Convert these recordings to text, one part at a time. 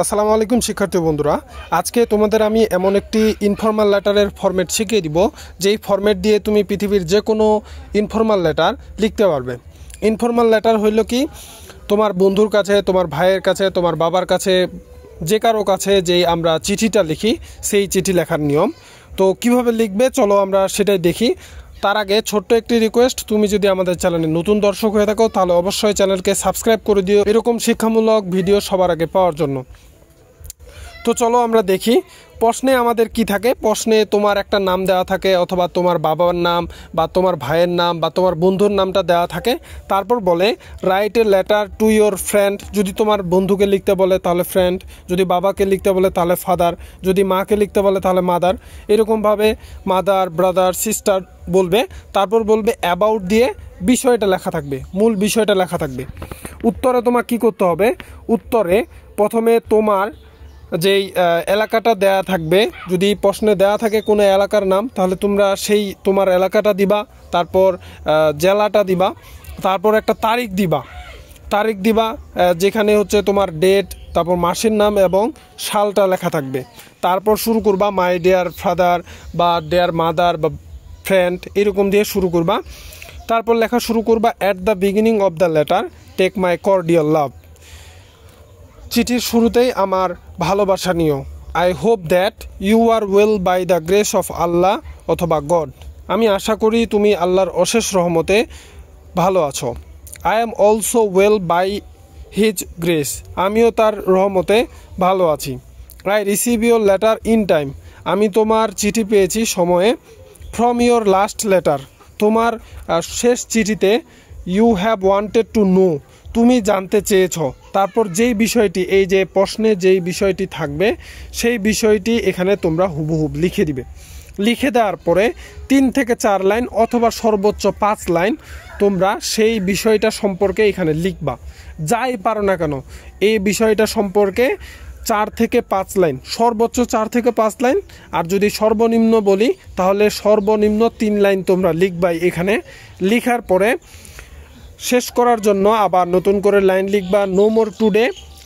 আসসালামু আলাইকুম শিক্ষার্থী বন্ধুরা, আজকে তোমাদের আমি এমন একটি ইনফর্মাল লেটারের ফরম্যাট শিখিয়ে দিব যেই ফরম্যাট দিয়ে তুমি পৃথিবীর যে কোনো ইনফর্মাল লেটার লিখতে পারবে। ইনফর্মাল লেটার হইল কি, তোমার বন্ধুর কাছে, তোমার ভাইয়ের কাছে, তোমার বাবার কাছে, যে কারো কাছে যেই আমরা চিঠিটা লিখি সেই চিঠি লেখার নিয়ম। তো কিভাবে লিখবে চলো আমরা সেটাই দেখি। তার আগে ছোট্ট একটি রিকোয়েস্ট, তুমি যদি আমাদের চ্যানেলে নতুন দর্শক হয়ে থাকো তাহলে অবশ্যই চ্যানেলকে সাবস্ক্রাইব করে দিও এরকম শিক্ষামূলক ভিডিও সবার আগে পাওয়ার জন্য। তো চলো আমরা দেখি প্রশ্নে আমাদের কি থাকে। প্রশ্নে তোমার একটা নাম দেওয়া থাকে, অথবা তোমার বাবার নাম বা তোমার ভাইয়ের নাম বা তোমার বন্ধুর নামটা দেওয়া থাকে। তারপর বলে write a letter to your friend. যদি তোমার বন্ধুকে লিখতে বলে তাহলে ফ্রেন্ড, যদি বাবাকে লিখতে বলে তাহলে ফাদার, যদি মাকে লিখতে বলে তাহলে মাদার। এরকমভাবে মাদার, ব্রাদার, সিস্টার বলবে। তারপর বলবে অ্যাবাউট দিয়ে বিষয়টা লেখা থাকবে, মূল বিষয়টা লেখা থাকবে। উত্তরে তোমার কি করতে হবে, উত্তরে প্রথমে তোমার যেই এলাকাটা দেয়া থাকবে, যদি প্রশ্নে দেয়া থাকে কোনো এলাকার নাম তাহলে তোমরা সেই তোমার এলাকাটা দিবা, তারপর জেলাটা দিবা, তারপর একটা তারিখ দিবা যেখানে হচ্ছে তোমার ডেট, তারপর মাসের নাম এবং সালটা লেখা থাকবে। তারপর শুরু করবা মাই ডিয়ার ফাদার বা ডিয়ার মাদার বা ফ্রেন্ড, এরকম দিয়ে শুরু করবা। তারপর লেখা শুরু করবা at the beginning of the letter take my cordial love. চিঠির শুরুতেই আমার ভালোবাসা নিও। I hope that you are well by the grace of Allah অথবা গড। আমি আশা করি তুমি আল্লাহর অশেষ রহমতে ভালো আছো। I am also well by his grace. আমিও তার রহমতে ভালো আছি। I receive your letter in time. আমি তোমার চিঠি পেয়েছি সময়ে। From your last letter. তোমার শেষ চিঠিতে you have wanted to know. তুমি জানতে চেয়েছ। তারপর যেই বিষয়টি, এই যে প্রশ্নে যেই বিষয়টি থাকবে সেই বিষয়টি এখানে তোমরা হুবহুব লিখে দিবে। লিখে দেওয়ার পরে 3 থেকে 4 লাইন অথবা সর্বোচ্চ 5 লাইন তোমরা সেই বিষয়টা সম্পর্কে এখানে লিখবা। যাই পারো না কেন এই বিষয়টা সম্পর্কে 4 থেকে 5 লাইন, সর্বোচ্চ 4 থেকে 5 লাইন। আর যদি সর্বনিম্ন বলি তাহলে সর্বনিম্ন 3 লাইন তোমরা লিখবাই এখানে। লিখার পরে শেষ করার জন্য আবার নতুন করে লাইন লিখবা। নো মোর টুডে,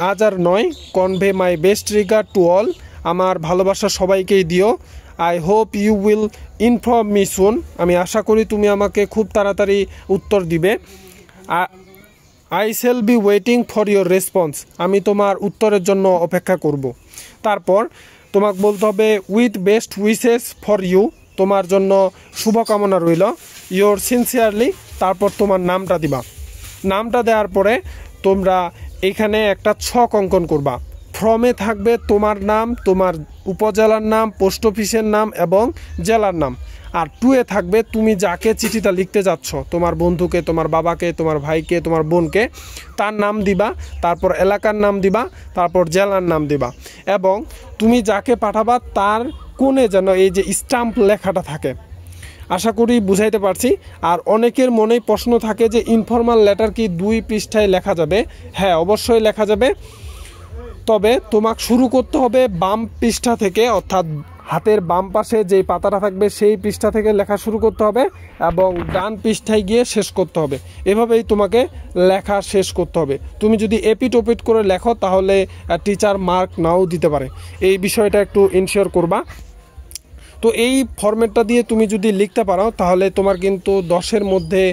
আজ আর নয়। Convey my best regard to all. আমার ভালোবাসা সবাইকেই দিও। I hope you will inform me soon. আমি আশা করি তুমি আমাকে খুব তাড়াতাড়ি উত্তর দিবে। I shall be waiting for your response. আমি তোমার উত্তরের জন্য অপেক্ষা করব। তারপর তোমাকে বলতে হবে with best wishes for you. তোমার জন্য শুভকামনা রইল। Your sincerely. তারপর তোমার নামটা দিবা। নামটা দেওয়ার পরে তোমরা এখানে একটা ছক অঙ্কন করবা। ফর্মে থাকবে তোমার নাম, তোমার উপজেলার নাম, পোস্ট অফিসের নাম এবং জেলার নাম। আর 2 থাকবে তুমি যাকে চিঠিটা লিখতে যাচ্ছ, তোমার বন্ধুকে, তোমার বাবাকে, তোমার ভাইকে, তোমার বোনকে, তার নাম দিবা। তারপর এলাকার নাম দিবা, তারপর জেলার নাম দিবা। এবং তুমি যাকে পাঠাবা তার কোণে যেন এই যে স্ট্যাম্প লেখাটা থাকে। আশা করি বুঝাইতে পারছি। আর অনেকের মনেই প্রশ্ন থাকে যে ইনফর্মাল লেটার কি 2 পৃষ্ঠায় লেখা যাবে? হ্যাঁ, অবশ্যই লেখা যাবে। তবে তোমাকে শুরু করতে হবে বাম পৃষ্ঠা থেকে, অর্থাৎ হাতের বাম পাশে যেই পাতাটা থাকবে সেই পৃষ্ঠা থেকে লেখা শুরু করতে হবে এবং ডান পৃষ্ঠায় গিয়ে শেষ করতে হবে। এভাবেই তোমাকে লেখা শেষ করতে হবে। তুমি যদি এপিট ওপিট করে লেখো তাহলে টিচার মার্ক নাও দিতে পারে। এই বিষয়টা একটু ইনশিওর করবা। তো এই ফরম্যাটটা দিয়ে তুমি যদি লিখতে পারো তাহলে তোমার কিন্তু 10-এর মধ্যে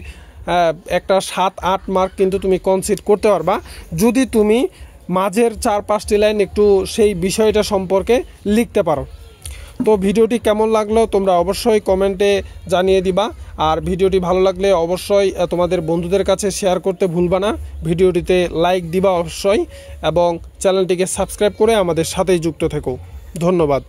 একটা 7-8 মার্ক কিন্তু তুমি কনসিড করতে পারবা, যদি তুমি মাঝের 4-5টি লাইন একটু সেই বিষয়টা সম্পর্কে লিখতে পারো। তো ভিডিওটি কেমন লাগলো তোমরা অবশ্যই কমেন্টে জানিয়ে দিবা। আর ভিডিওটি ভালো লাগলে অবশ্যই তোমাদের বন্ধুদের কাছে শেয়ার করতে ভুলবা না। ভিডিওটিতে লাইক দিবা অবশ্যই এবং চ্যানেলটিকে সাবস্ক্রাইব করে আমাদের সাথেই যুক্ত থেকো। ধন্যবাদ।